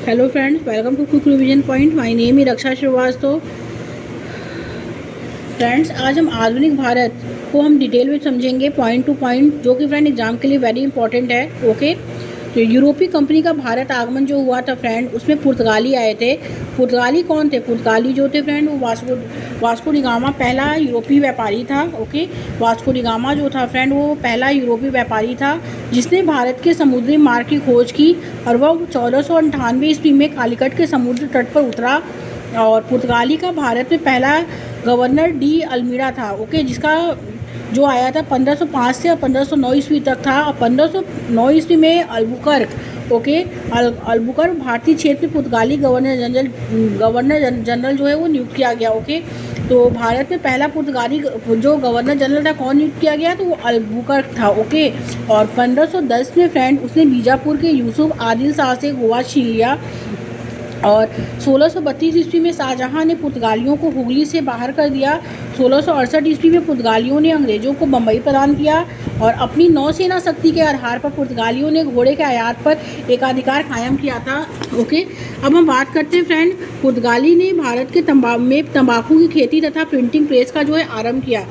Hello friends, welcome to quick revision point. My name है Raksha Srivastava. Friends, आज हम आधुनिक भारत को हम डिटेल में समझेंगे पॉइंट टू पॉइंट, जो कि फ्रेंड एग्जाम के लिए वेरी इंपॉर्टेंट है। ओके, तो यूरोपीय कंपनी का भारत आगमन जो हुआ था फ्रेंड, उसमें पुर्तगाली आए थे। पुर्तगाली कौन थे? पुर्तगाली जो थे फ्रेंड, वो वास्को डी गामा पहला यूरोपीय व्यापारी था। ओके, वास्को डी गामा जो था फ्रेंड, वो पहला यूरोपीय व्यापारी था जिसने भारत के समुद्री मार्ग की खोज की, और वह 1498 ईस्वी में कालीकट के समुद्र तट पर उतरा। और पुर्तगाली का भारत में पहला गवर्नर डी अल्मीड़ा था। ओके, जिसका जो आया था 1505 से 1509 ईस्वी तक था। और 1509 ईस्वी में अल्बुकर्क, ओके, अल्बुकर्क भारतीय क्षेत्र में पुर्तगाली गवर्नर जनरल जो है वो नियुक्त किया गया। ओके, तो भारत में पहला पुर्तगाली जो गवर्नर जनरल था, कौन नियुक्त किया गया? तो वो अल्बुकर्क था। ओके, और 1510 में फ्रेंड उसने बीजापुर के यूसुफ आदिल शाह से गोवा छीन लिया। और 1632 ईस्वी में शाहजहां ने पुर्तगालियों को हुगली से बाहर कर दिया। 1668 ईस्वी में पुर्तगालियों ने अंग्रेज़ों को बम्बई प्रदान किया, और अपनी नौसेना शक्ति के आधार पर पुर्तगालियों ने घोड़े के आयात पर एकाधिकार कायम किया था। ओके, अब हम बात करते हैं फ्रेंड, पुर्तगाली ने भारत के तंबाकू की खेती तथा प्रिंटिंग प्रेस का जो है आरंभ किया।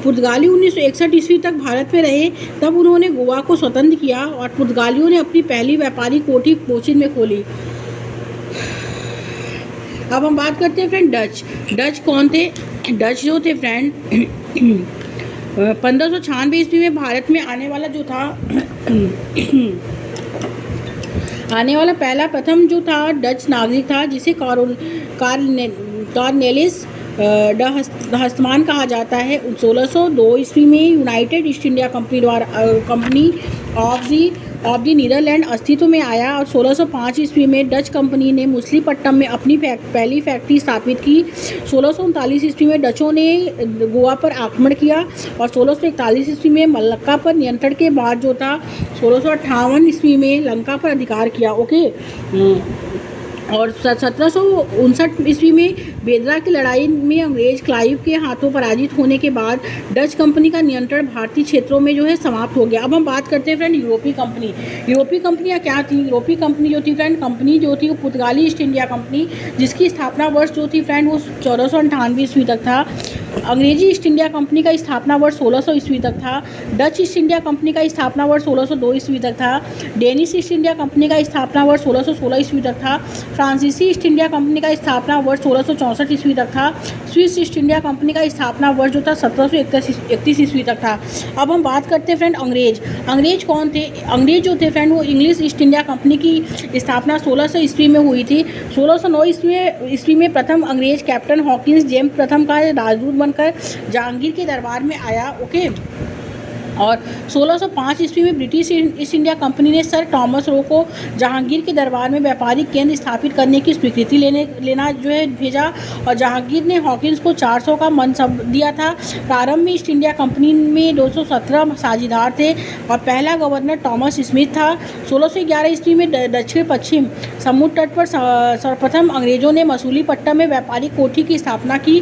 पुर्तगाली 1961 ईस्वी तक भारत में रहे, तब उन्होंने गोवा को स्वतंत्र किया, और पुर्तगालियों ने अपनी पहली व्यापारिक कोठी कोचीन में खोली। अब हम बात करते हैं फ्रेंड डच कौन थे? डच जो थे फ्रेंड 1596 ईस्वी में भारत में आने वाला जो था आने वाला प्रथम जो था डच नागरिक था, जिसे कॉर्नेलिस ड हस्तमान कहा जाता है। 1602 ईस्वी में United East India Company of the Netherland अस्तित्व में आया, और 1605 ईस्वी में डच कंपनी ने मछलीपट्टनम में अपनी पहली फैक्ट्री स्थापित की। 1639 ईस्वी में डचों ने गोवा पर आक्रमण किया, और 1641 ईस्वी में मलक्का पर नियंत्रण के बाद जो था 1658 ईस्वी में लंका पर अधिकार किया। ओके, और 1759 ईस्वी में बेदरा की लड़ाई में अंग्रेज क्लाइव के हाथों पराजित होने के बाद डच कंपनी का नियंत्रण भारतीय क्षेत्रों में जो है समाप्त हो गया। अब हम बात करते हैं फ्रेंड यूरोपीय कंपनियाँ क्या थी? यूरोपीय कंपनी जो थी फ्रेंड, कंपनी जो थी वो पुर्तगाली ईस्ट इंडिया कंपनी, जिसकी स्थापना वर्ष जो थी फ्रेंड वो 1498 ईस्वी तक था। अंग्रेजी ईस्ट इंडिया कंपनी का स्थापना वर्ष 1600 ईस्वी तक था। डच ईस्ट इंडिया कंपनी का स्थापना वर्ष 1602 ईस्वी तक था। डेनिश ईस्ट इंडिया कंपनी का स्थापना वर्ष 1616 ईस्वी तक था। फ्रांसीसी ईस्ट इंडिया कंपनी का स्थापना वर्ष 1664 ईस्वी तक था। स्विस ईस्ट इंडिया कंपनी का स्थापना वर्ष जो था 1731 ईस्वी तक था। अब हम बात करते हैं फ्रेंड अंग्रेज कौन थे? अंग्रेज जो थे फ्रेंड वो इंग्लिश ईस्ट इंडिया कंपनी की स्थापना 1600 ईस्वी में हुई थी। 1609 ईस्वी में प्रथम अंग्रेज कैप्टन हॉकिंस जेम्स प्रथम का राजदूत बनकर जहांगीर के दरबार में आया। ओके, और 1605 ईस्वी में ब्रिटिश ईस्ट इंडिया कंपनी ने सर टॉमस रो को जहांगीर के दरबार में व्यापारिक केंद्र स्थापित करने की स्वीकृति लेना जो है भेजा, और जहांगीर ने हॉकिंस को 400 का मनसब दिया था। प्रारंभ में ईस्ट इंडिया कंपनी में 217 साझेदार थे, और पहला गवर्नर टॉमस स्मिथ था। 1611 ईस्वी में दक्षिण पश्चिम समुद्र तट पर सर्वप्रथम अंग्रेजों ने मछलीपट्टनम में व्यापारिक कोठी की स्थापना की,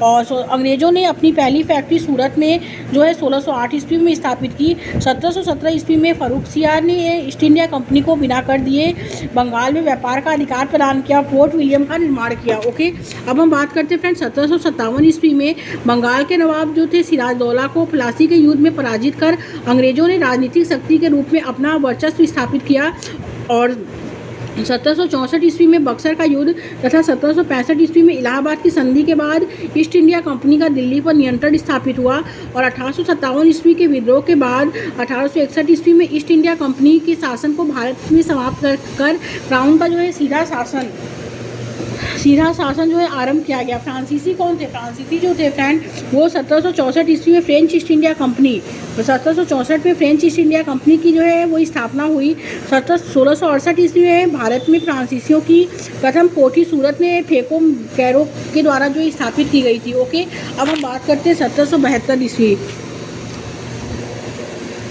और अंग्रेजों ने अपनी पहली फैक्ट्री सूरत में जो है 1608 ईस्वी में स्थापित की। 1717 ईस्वी में फर्रुखसियार ने ईस्ट इंडिया कंपनी को बिना कर दिए बंगाल में व्यापार का अधिकार प्रदान किया, फोर्ट विलियम का निर्माण किया। ओके, अब हम बात करते हैं फ्रेंड 1757 ईस्वी में बंगाल के नवाब जो थे सिराजदौला को प्लासी के युद्ध में पराजित कर अंग्रेजों ने राजनीतिक शक्ति के रूप में अपना वर्चस्व स्थापित किया। और 1764 ईस्वी में बक्सर का युद्ध तथा 1765 ईस्वी में इलाहाबाद की संधि के बाद ईस्ट इंडिया कंपनी का दिल्ली पर नियंत्रण स्थापित हुआ, और 1857 ईस्वी के विद्रोह के बाद 1861 ईस्वी में ईस्ट इंडिया कंपनी के शासन को भारत में समाप्त कर क्राउन का जो है सीधा शासन जो है आरंभ किया गया। फ्रांसीसी कौन थे? फ्रांसीसी जो थे फ्रेंड वो 1764 ईस्वी में फ्रेंच ईस्ट इंडिया कंपनी 1764 में फ्रेंच ईस्ट इंडिया कंपनी की जो है वो स्थापना हुई। 1668 ईस्वी में भारत में फ्रांसीसियों की प्रथम कोठी सूरत में फेको कैरो के द्वारा जो स्थापित की गई थी। ओके, अब हम बात करते हैं 1772 ईस्वी।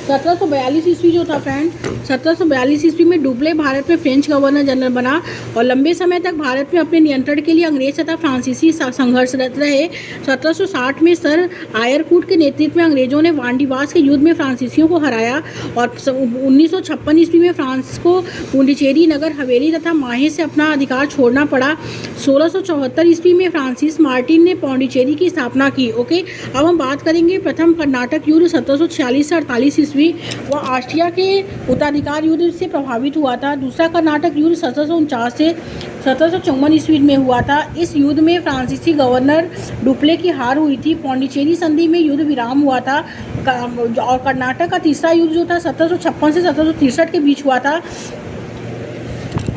1742 ईस्वी जो था फ्रेंड, 1742 ईस्वी में डुप्ले भारत में फ्रेंच गवर्नर जनरल बना और लंबे समय तक भारत में अपने नियंत्रण के लिए अंग्रेज तथा फ्रांसीसी संघर्षरत रहे। 1760 में सर आयरकूट के नेतृत्व में अंग्रेजों ने वांडीवास के युद्ध में फ्रांसीसियों को हराया और 1956 ईस्वी में फ्रांस को पुडुचेरी, नगर हवेली तथा माहे से अपना अधिकार छोड़ना पड़ा। 1674 ईस्वी में फ्रांसिस मार्टिन ने पौंडीचेरी की स्थापना की। ओके, अब हम बात करेंगे प्रथम कर्नाटक युद्ध 1746 से 48 ईस्वी, वह ऑस्ट्रिया के उत्तराधिकार युद्ध से प्रभावित हुआ था। दूसरा कर्नाटक युद्ध 1749 से 1754 ईस्वी में हुआ था। इस युद्ध में फ्रांसीसी गवर्नर डुप्ले की हार हुई थी। पौंडीचेरी संधि में युद्ध विराम हुआ था और कर्नाटक का तीसरा युद्ध जो था 1756 से 1763 के बीच हुआ था।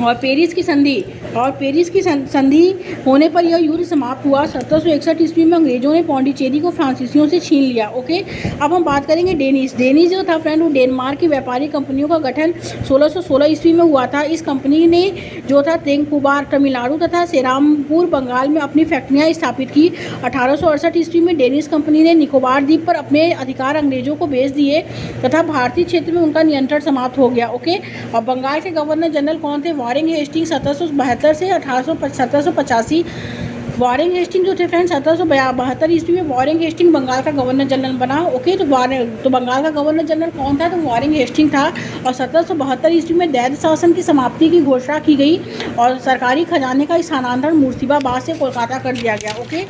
और पेरिस की संधि होने पर यह युद्ध समाप्त हुआ। 1761 ईस्वी में अंग्रेजों ने पौंडीचेरी को फ्रांसीसियों से छीन लिया। ओके, अब हम बात करेंगे डेनिश जो था फ्रेंड, वो डेनमार्क की व्यापारी कंपनियों का गठन 1616 ईस्वी में हुआ था। इस कंपनी ने जो था तेंकुबार तमिलनाडु तथा सेरामपुर बंगाल में अपनी फैक्ट्रियाँ स्थापित की। 1868 ईस्वी में डेनिश कंपनी ने निकोबार द्वीप पर अपने अधिकार अंग्रेजों को बेच दिए तथा भारतीय क्षेत्र में उनका नियंत्रण समाप्त हो गया। ओके, और बंगाल के गवर्नर जनरल कौन थे? वारेन हेस्टिंग 1772 से 1785। वारेन हेस्टिंग जो थे फ्रेंड 1772 ईस्वी में वारेन हेस्टिंग बंगाल का गवर्नर जनरल बना। ओके, तो बंगाल का गवर्नर जनरल कौन था? तो वारेन हेस्टिंग था। और 1772 ईस्वी में दैत्य शासन की समाप्ति की घोषणा की गई और सरकारी खजाने का स्थानांतरण मुर्शिदाबाद से कोलकाता कर दिया गया। ओके,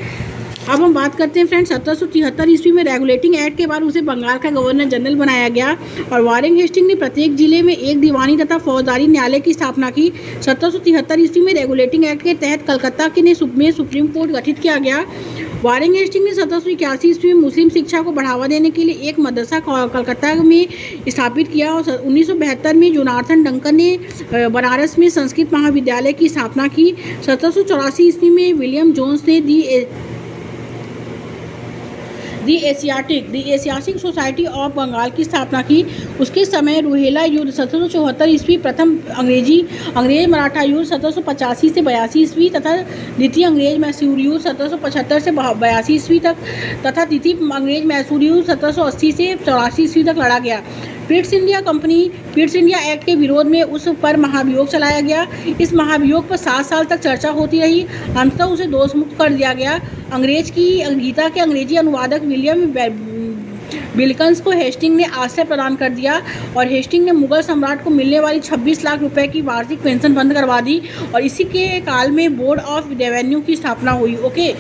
अब हम बात करते हैं फ्रेंड 1773 ईस्वी में रेगुलेटिंग एक्ट के बाद उसे बंगाल का गवर्नर जनरल बनाया गया और वारेन हेस्टिंग ने प्रत्येक जिले में एक दीवानी तथा फौजदारी न्यायालय की स्थापना की। 1773 ईस्वी में रेगुलेटिंग एक्ट के तहत कलकत्ता में सुप्रीम कोर्ट गठित किया गया। वारेन हेस्टिंग ने 1781 ईस्वी में मुस्लिम शिक्षा को बढ़ावा देने के लिए एक मदरसा कलकत्ता में स्थापित किया और 1972 में जोनाथन डंकन ने बनारस में संस्कृत महाविद्यालय की स्थापना की। 1784 ईस्वी में विलियम जोन्स ने दी एशियाटिक सोसाइटी ऑफ बंगाल की स्थापना की। उसके समय रुहेला युद्ध 1774 ईस्वी, प्रथम अंग्रेज मराठा युद्ध 1785 से 82 ईस्वी तथा द्वितीय अंग्रेज मैसूर युद्ध 1775 से 82 ईस्वी तक तथा तृतीय अंग्रेज मैसूर युद्ध 1780 से 84 ईस्वी तक लड़ा गया। पिट्स इंडिया एक्ट के विरोध में उस पर महाभियोग चलाया गया। इस महाभियोग पर 7 साल तक चर्चा होती रही। अंततः उसे दोष मुक्त कर दिया गया। अंग्रेज की गीता के अंग्रेजी अनुवादक विलियम विल्किंस को हेस्टिंग ने आश्रय प्रदान कर दिया और हेस्टिंग ने मुगल सम्राट को मिलने वाली 26 लाख रुपए की वार्षिक पेंशन बंद करवा दी और इसी के काल में बोर्ड ऑफ रेवेन्यू की स्थापना हुई। ओके,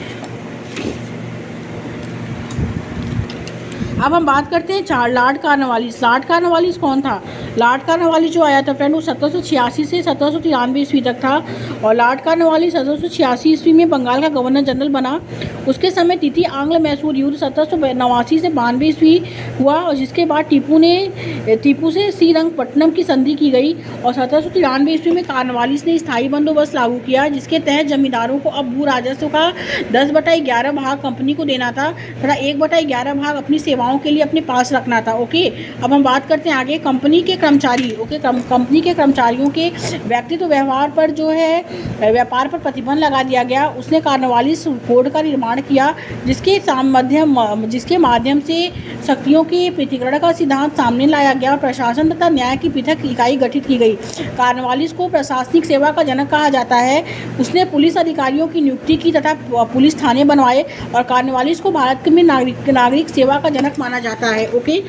अब हम बात करते हैं लॉर्ड कॉर्नवालिस कौन था? लॉर्ड कॉर्नवालिस जो आया था फ्रेंड वो 1786 से 1793 ईस्वी तक था और लॉर्ड कॉर्नवालिस 1786 ईस्वी में बंगाल का गवर्नर जनरल बना। उसके समय तृतीय आंग्ल मैसूर युद्ध 1789 से 92 ईस्वी हुआ और जिसके बाद टीपू से श्रीरंगपट्टनम की संधि की गई और 1793 ईस्वी में कॉर्नवालिस ने स्थायी बंदोबस्त लागू किया जिसके तहत जमींदारों को अब भू राजस्व का 10/11 भाग कंपनी को देना था तथा 1/11 भाग अपनी सेवाओं के लिए अपने पास रखना था। ओके, अब हम बात करते हैं आगे कंपनी के कर्मचारी। ओके, कंपनी के कर्मचारियों के व्यक्तित्व व्यवहार पर जो है व्यापार पर प्रतिबंध लगा दिया गया। उसने कॉर्नवालिस कोड का निर्माण किया जिसके माध्यम से शक्तियों के पृथक्करण का सिद्धांत सामने लाया गया और प्रशासन तथा न्याय की पृथक इकाई गठित की गई। कॉर्नवालिस को प्रशासनिक सेवा का जनक कहा जाता है। उसने पुलिस अधिकारियों की नियुक्ति की तथा पुलिस थाने बनवाए और कॉर्नवालिस को भारत में नागरिक सेवा का जनक माना जाता है। ओके,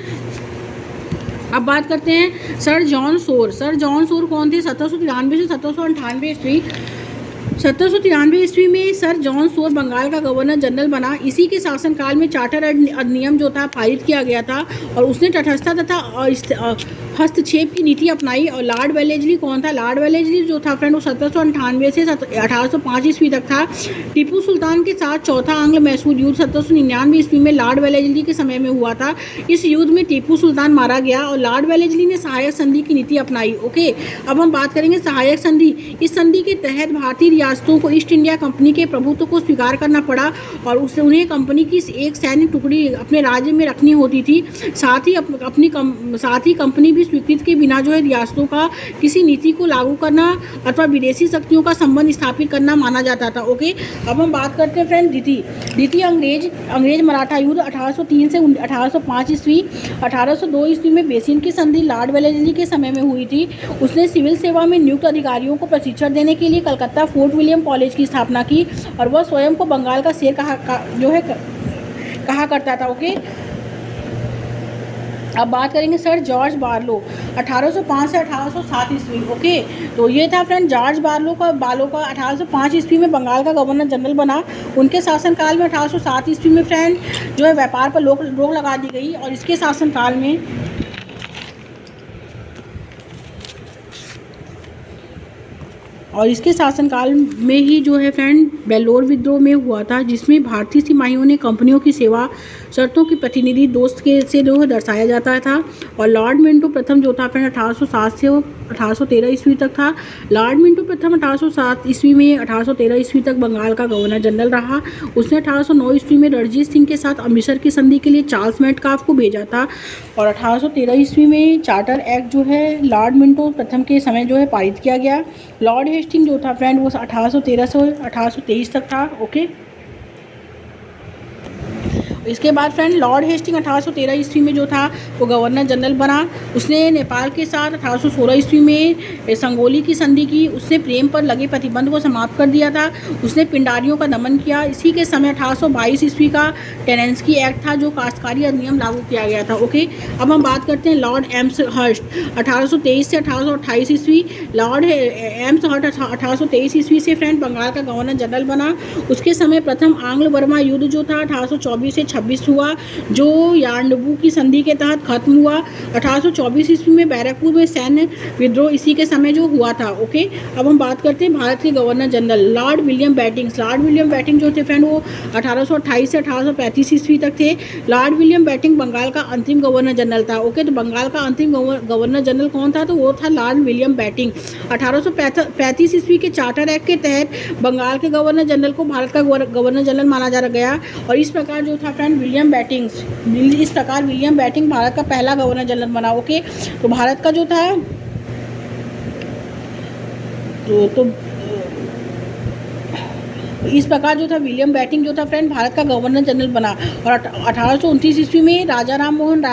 अब बात करते हैं सर जॉन सोर कौन थे? 1793 से 1798 ईस्वी। 1793 ईस्वी में सर जॉन सोर बंगाल का गवर्नर जनरल बना। इसी के शासनकाल में चार्टर अधिनियम जो था पारित किया गया था और उसने तटस्थता तथा हस्तक्षेप की नीति अपनाई। और लॉर्ड वेलेस्ली कौन था? लॉर्ड वेलेस्ली जो था फ्रेंड वो 1798 से 1805 ईस्वी तक था। टीपू सुल्तान के साथ चौथा आंग्ल मैसूर युद्ध 1799 ईस्वी में लॉर्ड वेलेस्ली के समय में हुआ था। इस युद्ध में टीपू सुल्तान मारा गया और लॉर्ड वेलेस्ली ने सहायक संधि की नीति अपनाई। ओके, अब हम बात करेंगे सहायक संधि। इस संधि के तहत भारतीय रियासतों को ईस्ट इंडिया कंपनी के प्रभुत्व को स्वीकार करना पड़ा और उन्हें कंपनी की एक सैन्य टुकड़ी अपने राज्य में रखनी होती थी। साथ ही कंपनी भी की स्वीकृति के बिना जो है रियासतों का किसी नीति को लागू करना अथवा विदेशी शक्तियों का संबंध स्थापित करना माना जाता था। ओके, अब हम बात करते हैं फ्रेंड द्वितीय अंग्रेज मराठा युद्ध 1803 से 1805 ईस्वी। 1802 ईस्वी में बेसिन की संधि लॉर्ड वेलेस्ली के समय में हुई थी। उसने सिविल सेवा में नियुक्त अधिकारियों को प्रशिक्षण देने के लिए कलकत्ता फोर्ट विलियम कॉलेज की स्थापना की और वह स्वयं को बंगाल का शेर कहा करता था। ओके, अब बात करेंगे सर जॉर्ज बार्लो 1805 से 1807 ईस्वी। ओके, तो ये था फ्रेंड जॉर्ज बार्लो का 1805 ईस्वी में बंगाल का गवर्नर जनरल बना। उनके शासनकाल में 1807 ईस्वी में फ्रेंड जो है व्यापार पर रोक लगा दी गई और इसके शासनकाल में ही जो है फ्रेंड बेल्लोर विद्रोह में हुआ था, जिसमें भारतीय सिपाहियों ने कंपनियों की सेवा शर्तों की प्रतिनिधि दोस्त से जो दर्शाया जाता था। और लॉर्ड मिंटो प्रथम जो था फ्रेंड 1807 से 1813 ईस्वी तक था। लॉर्ड मिंटो प्रथम 1807 ईस्वी में 1813 ईस्वी तक बंगाल का गवर्नर जनरल रहा। उसने 1809 ईस्वी में रणजीत सिंह के साथ अमृतसर की संधि के लिए चार्ल्स मेटकाफ को भेजा था और 1813 ईस्वी में चार्टर एक्ट जो है लॉर्ड मिंटो प्रथम के समय जो है पारित किया गया। लॉर्ड हेस्टिंग जो था फ्रेंड वो 1813 से 1823 तक था। ओके, इसके बाद फ्रेंड लॉर्ड हेस्टिंग 1813 ईस्वी में जो था वो गवर्नर जनरल बना। उसने नेपाल के साथ 1816 ईस्वी में संगोली की संधि की। उसने प्रेम पर लगे प्रतिबंध को समाप्त कर दिया था। उसने पिंडारियों का दमन किया। इसी के समय 1822 ईस्वी का टेनेंसी एक्ट था जो काश्तकारी अधिनियम लागू किया गया था। ओके, अब हम बात करते हैं लॉर्ड एम्सहर्स्ट 1823 से 1828 ईस्वी। लॉर्ड एम्सहर्स्ट 1823 ईस्वी से फ्रेंड बंगाल का गवर्नर जनरल बना। उसके समय प्रथम आंग्ल बर्मा युद्ध जो था 1824 से 26 हुआ, जो यार्नबू की संधि के तहत खत्म हुआ। 1824 ईस्वी में बैरकपुर में सैन्य विद्रोह इसी के समय जो हुआ था। ओके, अब हम बात करते हैं भारत के governor general Lord William batting जो थे फ्रेंड वो 1828 से 1835 ईस्वी तक थे। लॉर्ड विलियम बैटिंग बंगाल का अंतिम गवर्नर जनरल था। ओके, तो बंगाल का अंतिम गवर्नर जनरल कौन था? तो वो था लॉर्ड विलियम बैटिंग। 1835 ईस्वी के चार्टर एक्ट के तहत बंगाल के गवर्नर जनरल को भारत का गवर्नर जनरल माना जा गया और इस प्रकार जो था फ्रेंड विलियम बैटिंग भारत का पहला गवर्नर जनरल बना। ओके, तो भारत का जो था तो इस प्रकार जो था विलियम बैटिंग जो था फ्रेंड भारत का गवर्नर जनरल बना और 1829 ईस्वी में राजा राम मोहन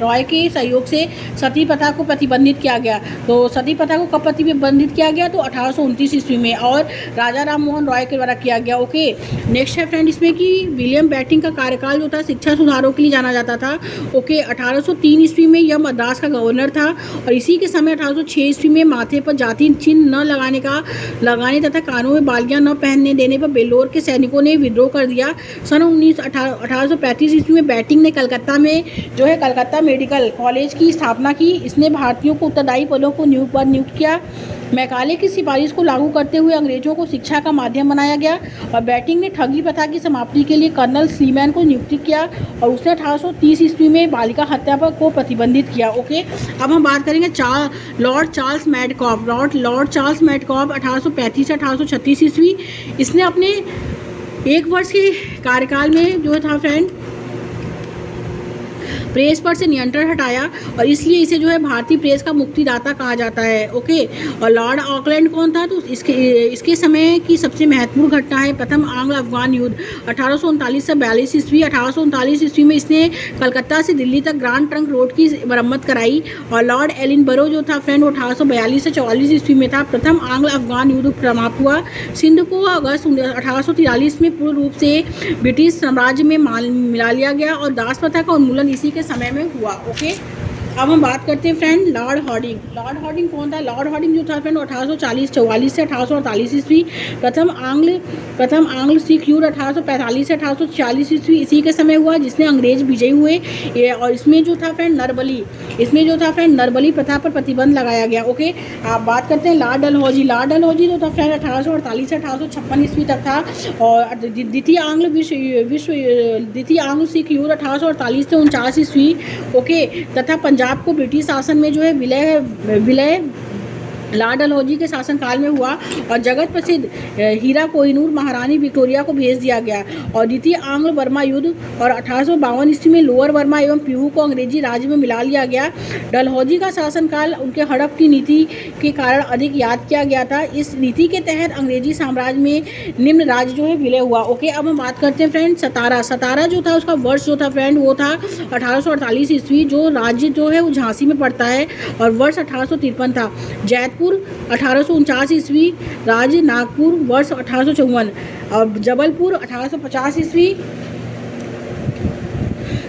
रॉय के सहयोग से सती प्रथा को प्रतिबंधित किया गया। तो सती प्रथा को कब प्रतिबंधित किया गया? तो 1829 ईस्वी में और राजा राम मोहन रॉय के द्वारा किया गया। ओके, नेक्स्ट है फ्रेंड इसमें कि विलियम बैटिंग का कार्यकाल जो था शिक्षा सुधारों के लिए जाना जाता था। ओके, 1803 ईस्वी में यह मद्रास का गवर्नर था और इसी के समय 1806 ईस्वी में माथे पर जाति चिन्ह न लगाने तथा कानों में बालियां न पहनने देने पर बेल्लोर के सैनिकों ने विद्रोह कर दिया। सन 1835 ईस्वी में बैटिंग ने कलकत्ता में जो है कलकत्ता मेडिकल कॉलेज की स्थापना की। इसने भारतीयों को उत्तरदायी पदों को नियुक्त किया। मैकाले की सिफारिश को लागू करते हुए अंग्रेजों को शिक्षा का माध्यम बनाया गया और बैटिंग ने ठगी प्रथा की समाप्ति के लिए कर्नल स्लीमैन को नियुक्त किया और उसने 1830 ईस्वी में बालिका हत्या को प्रतिबंधित किया। ओके, अब हम बात करेंगे लॉर्ड चार्ल्स मैडकॉफ 1835 से 1836 ईस्वी। इसने अपने एक वर्ष के कार्यकाल में जो था फ्रेंड प्रेस पर से नियंत्रण हटाया और इसलिए इसे जो है भारतीय प्रेस का मुक्तिदाता कहा जाता है। ओके, और लॉर्ड ऑकलैंड कौन था? तो इसके समय की सबसे महत्वपूर्ण घटना है प्रथम आंग्ल अफगान युद्ध 1839 से 42 ईस्वी। 1839 ईस्वी में इसने कलकत्ता से दिल्ली तक ग्रांड ट्रंक रोड की मरम्मत कराई और लॉर्ड एलिनबरो जो था फ्रेंड वो 1842 से 44 ईस्वी में था। प्रथम आंग्ल अफगान युद्ध समाप्त हुआ। सिंध को अगस्त 1843 में पूर्ण रूप से ब्रिटिश साम्राज्य में मिला लिया गया और दास प्रथा का उन्मूलन इसी समय में हुआ। ओके, अब हम बात करते हैं फ्रेंड लॉर्ड हॉर्डिंग कौन था? लॉर्ड हॉर्डिंग जो था फ्रेंड 1844 से 1848 ईस्वी। प्रथम आंग्ल सिख युद्ध 1845 से 1846 ईस्वी इसी के समय हुआ जिसने अंग्रेज विजयी हुए और इसमें जो था फ्रेंड नरबली प्रथा पर प्रतिबंध लगाया गया। ओके, आप बात करते हैं लॉर्ड डलहौजी जो था फ्रेंड 1848 से 1856 ईस्वी तक था और द्वितीय आंग्ल सिख युद्ध 1848 से 49 ईस्वी। ओके, तथा पंजाब को ब्रिटिश शासन में जो है लाल डलहौजी के शासनकाल में हुआ और जगत प्रसिद्ध हीरा कोहिनूर महारानी विक्टोरिया को भेज दिया गया। और द्वितीय आंग्ल बर्मा युद्ध और 1852 ईस्वी में लोअर बर्मा एवं पीहू को अंग्रेजी राज्य में मिला लिया गया। डलहौजी का शासनकाल उनके हड़प की नीति के कारण अधिक याद किया गया था। इस नीति के तहत अंग्रेजी साम्राज्य में निम्न राज्य जो है विलय हुआ। ओके, अब हम बात करते हैं फ्रेंड सतारा जो था उसका वर्ष जो था फ्रेंड वो था 1848 ईस्वी। जो राज्य जो है वो झांसी में पड़ता है और वर्ष 1853 था। जैतपुर 1849 ईस्वी, राज्य नागपुर वर्ष 1854 और जबलपुर 1850 ईस्वी,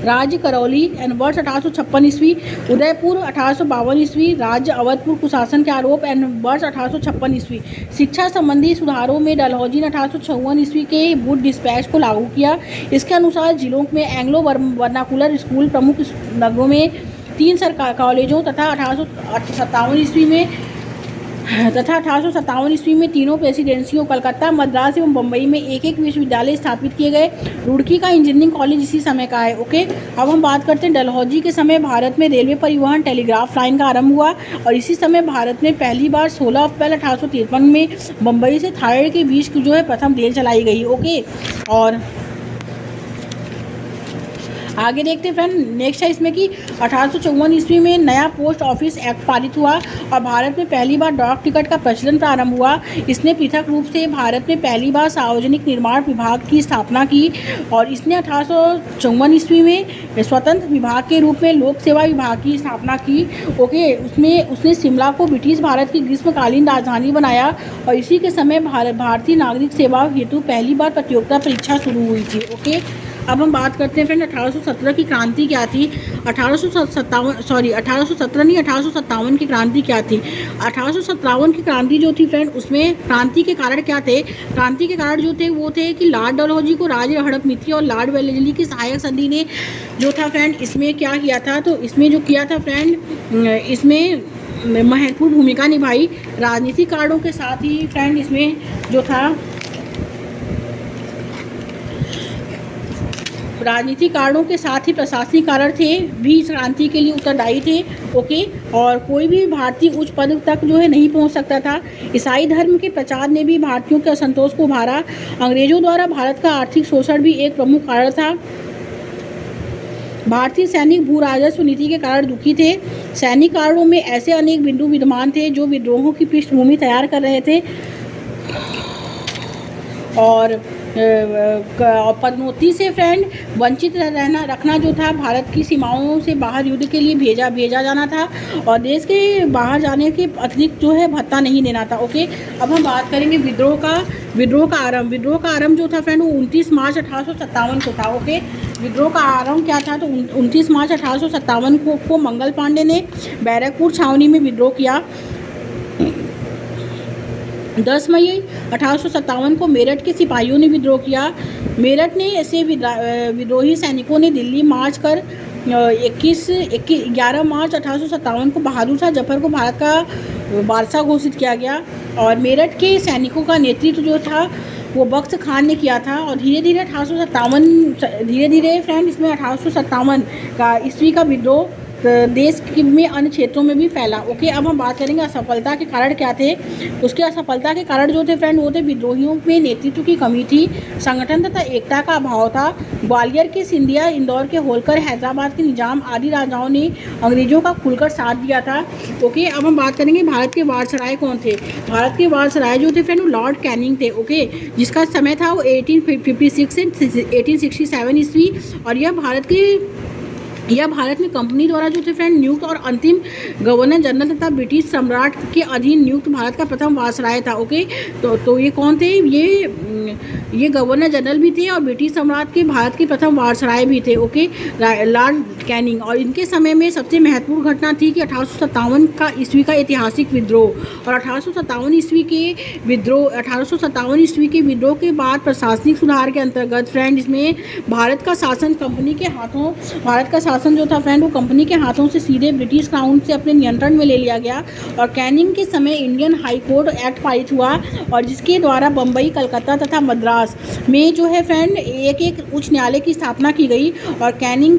राज्य करौली एंड वर्ष 1856 ईस्वी, उदयपुर 1852 ईस्वी, राज्य अवधपुर कुशासन के आरोप एंड वर्ष 1856 ईस्वी। शिक्षा संबंधी सुधारों में डलहौजी ने 1854 ईस्वी के वुड डिस्पैच को लागू किया। इसके अनुसार जिलों में एंग्लो वर्नाकुलर स्कूल प्रमुख नगरों में 3 सरकारी कॉलेजों तथा 1857 ईस्वी में तीनों प्रेसिडेंसियों कलकत्ता, मद्रास एवं बम्बई में एक एक विश्वविद्यालय स्थापित किए गए। रुड़की का इंजीनियरिंग कॉलेज इसी समय का है। ओके, अब हम बात करते हैं डलहौजी के समय भारत में रेलवे परिवहन टेलीग्राफ लाइन का आरंभ हुआ और इसी समय भारत में पहली बार 16 अप्रैल 1853 में बम्बई से थाईलैंड के बीच जो है प्रथम रेल चलाई गई। ओके, और आगे देखते हैं फ्रेंड, नेक्स्ट है इसमें कि 1854 ईस्वी में नया पोस्ट ऑफिस एक्ट पारित हुआ और भारत में पहली बार डाक टिकट का प्रचलन प्रारंभ हुआ। इसने पृथक रूप से भारत में पहली बार सार्वजनिक निर्माण विभाग की स्थापना की और इसने 1854 ईस्वी में स्वतंत्र विभाग के रूप में लोक सेवा विभाग की स्थापना की। ओके, उसने शिमला को ब्रिटिश भारत की ग्रीष्मकालीन राजधानी बनाया और इसी के समय भारतीय नागरिक सेवा हेतु पहली बार प्रतियोगिता परीक्षा शुरू हुई थी। ओके, अब हम बात करते हैं फ्रेंड 1817 की क्रांति क्या थी। 1857 की क्रांति क्या थी। 1857 की क्रांति जो थी फ्रेंड, उसमें क्रांति के कारण क्या थे। क्रांति के कारण जो थे वो थे कि लॉर्ड डलहौजी को राज्य हड़प नीति और लॉर्ड वेलेस्ली की सहायक संधि ने जो था फ्रेंड इसमें क्या किया था, तो इसमें जो किया था फ्रेंड, इसमें महत्वपूर्ण भूमिका निभाई। राजनीतिक कारणों के साथ ही फ्रेंड इसमें जो था राजनीतिक कारणों के साथ ही प्रशासनिक कारण थे भी इस क्रांति के लिए उत्तरदायी थे। ओके, और कोई भी भारतीय उच्च पद तक जो है नहीं पहुंच सकता था। ईसाई धर्म के प्रचार ने भी भारतीयों के असंतोष को उभारा। अंग्रेजों द्वारा भारत का आर्थिक शोषण भी एक प्रमुख कारण था। भारतीय सैनिक भू राजस्व नीति के कारण दुखी थे। सैनिक कारणों में ऐसे अनेक बिंदु विद्यमान थे जो विद्रोहों की पृष्ठभूमि तैयार कर रहे थे और पदोन्नति से फ्रेंड वंचित रखना जो था, भारत की सीमाओं से बाहर युद्ध के लिए भेजा जाना था और देश के बाहर जाने के अतिरिक्त जो है भत्ता नहीं देना था। ओके, अब हम बात करेंगे विद्रोह का आरंभ जो था फ्रेंड वो 29 मार्च 1857 को था। ओके, विद्रोह का आरंभ क्या था, तो 29 मार्च 1857 को मंगल पांडे ने बैरकपुर छावनी में विद्रोह किया। 10 मई 1857 को मेरठ के सिपाहियों ने विद्रोह किया। मेरठ ने ऐसे विद्रोही सैनिकों ने दिल्ली मार्च कर 11 मार्च 1857 को बहादुर शाह जफर को भारत का बादशाह घोषित किया गया और मेरठ के सैनिकों का नेतृत्व जो था वो बख्श खान ने किया था। और धीरे धीरे फ्रेंड इसमें 1857 का ईस्वी का विद्रोह देश में अन्य क्षेत्रों में भी फैला। ओके, अब हम बात करेंगे असफलता के कारण क्या थे। उसके असफलता के कारण जो थे फ्रेंड वो थे विद्रोहियों में नेतृत्व की कमी थी, संगठन तथा एकता का अभाव था। ग्वालियर के सिंधिया, इंदौर के होलकर, हैदराबाद के निजाम आदि राजाओं ने अंग्रेजों का खुलकर साथ दिया था। ओके, अब हम बात करेंगे भारत के वायसराय कौन थे। भारत के वायसराय जो थे फ्रेंड वो लॉर्ड कैनिंग थे। ओके, जिसका समय था वो 1856 से 1867 ईस्वी और यह भारत में कंपनी द्वारा जो थे फ्रेंड नियुक्त और अंतिम गवर्नर जनरल तथा ब्रिटिश सम्राट के अधीन नियुक्त भारत का प्रथम वायसराय था। ओके, तो ये कौन थे, ये गवर्नर जनरल भी थे और ब्रिटिश सम्राट के भारत के प्रथम वायसराय भी थे। Okay, Lord Canning. और इनके समय में सबसे महत्वपूर्ण घटना थी कि 1857 का ईस्वी का ऐतिहासिक विद्रोह और 1857 ईस्वी के विद्रोह के बाद प्रशासनिक सुधार के अंतर्गत फ्रेंड इसमें भारत का शासन शासन जो था फ्रेंड वो कंपनी के हाथों से सीधे ब्रिटिश क्राउन से अपने नियंत्रण में ले लिया गया। और कैनिंग के समय इंडियन हाई कोर्ट एक्ट पारित हुआ और जिसके द्वारा बम्बई, कलकत्ता तथा मद्रास में जो है फ्रेंड एक उच्च न्यायालय की स्थापना की गई। और कैनिंग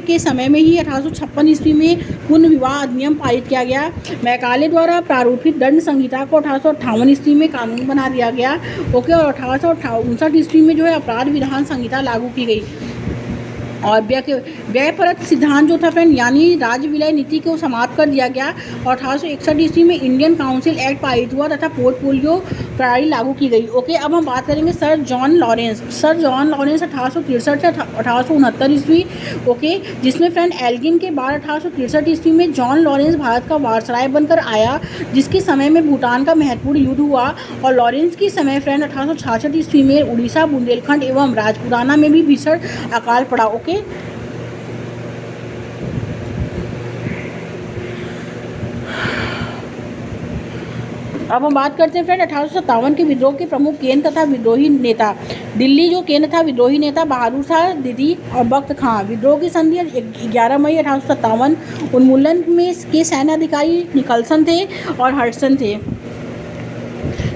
के समय में ही 1856 ईस्वी में पुनः विवाह अधिनियम पारित किया गया। मैकाले द्वारा प्रारूपित दंड संहिता को 1858 ईस्वी में कानून बना दिया गया। ओके, और 1859 ईस्वी में जो है अपराध विधान संहिता लागू की गई। और व्ययपरक सिद्धांत जो था फ्रेंड यानी राज्य विलय नीति को समाप्त कर दिया गया। और 1861 ईस्वी में इंडियन काउंसिल एक्ट पारित हुआ तथा पोर्टफोलियो प्रणाली लागू की गई। ओके, अब हम बात करेंगे सर जॉन लॉरेंस 1863 से 1869 ईस्वी। ओके, जिसमें फ्रेंड एल्गिन के बाद 1863 ईस्वी में जॉन लॉरेंस भारत का वायसराय बनकर आया, जिसके समय में भूटान का महत्वपूर्ण युद्ध हुआ। और लॉरेंस के समय फ्रेंड 1866 ईस्वी में उड़ीसा, बुंदेलखंड एवं राजपुताना में भी भीषण अकाल पड़ा। ओके, अब हम बात करते हैं फ्रेंड 1857 के विद्रोह के प्रमुख केंद्र तथा विद्रोही नेता। दिल्ली जो केंद्र था विद्रोही नेता बहादुर शाह दीदी और बख्त खां। विद्रोह की संधि 11 मई 1857। उन्मूलन में के सैन्याधिकारी निकलसन थे और हडसन थे।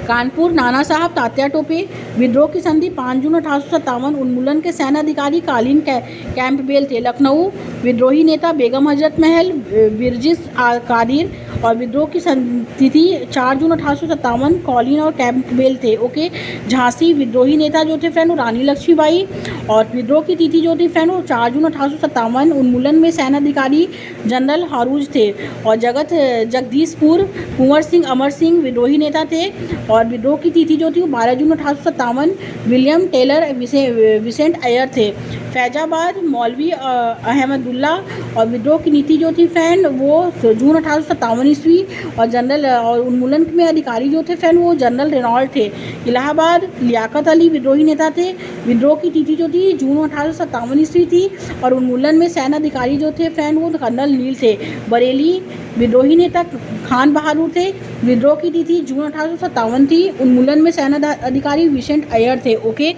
कानपुर नाना साहब तात्या टोपे। विद्रोह की संधि 5 जून 1857। उन्मूलन के सैन्याधिकारी कालीन कैंपबेल थे। लखनऊ विद्रोही नेता बेगम हजरत महल, बिरजिस कादिर। और विद्रोह की तिथि 4 जून 1857। कॉलिन और कैंपबेल थे। ओके, झांसी विद्रोही नेता जो थे फ्रेंड वो रानी लक्ष्मीबाई। और विद्रोह की तिथि जो थी फ्रेंड वो 4 जून 1857। उन्मूलन में सैन्याधिकारी जनरल हारूज थे। और जगदीशपुर कुंवर सिंह अमर सिंह विद्रोही नेता थे। और विद्रोह की तिथि जो थी वो 12 जून 1857। विलियम टेलर विसेंट अयर थे। फैजाबाद मौलवी अहमदुल्ला। और विद्रोह की नीति जो थी फ्रेंड वो जून 1857 ईस्वी। और उन्मूलन में अधिकारी जो थे फ्रेंड वो जनरल रेनॉल्ड थे। इलाहाबाद लियाकत अली विद्रोही नेता थे। विद्रोह की तिथि जो थी जून 1857 ईस्वी थी। और उन्मूलन में सैन्य अधिकारी जो थे फ्रेंड वो कर्नल नील थे। बरेली विद्रोही नेता खान बहादुर थे। विद्रोह की तिथि जून 1857 थी। उन्मूलन में सैन्य अधिकारी विसेंट अयर थे। ओके,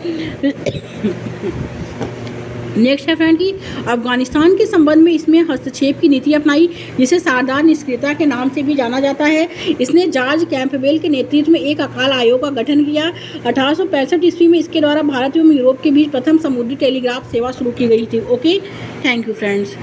नेक्स्ट है फ्रेंड कि अफगानिस्तान के संबंध में इसमें हस्तक्षेप की नीति अपनाई, जिसे सरदार निष्क्रियता के नाम से भी जाना जाता है। इसने जॉर्ज कैंपबेल के नेतृत्व में एक अकाल आयोग का गठन किया। 1865 ईस्वी में इसके द्वारा भारत एवं यूरोप के बीच प्रथम समुद्री टेलीग्राफ सेवा शुरू की गई थी। Okay, thank you friends.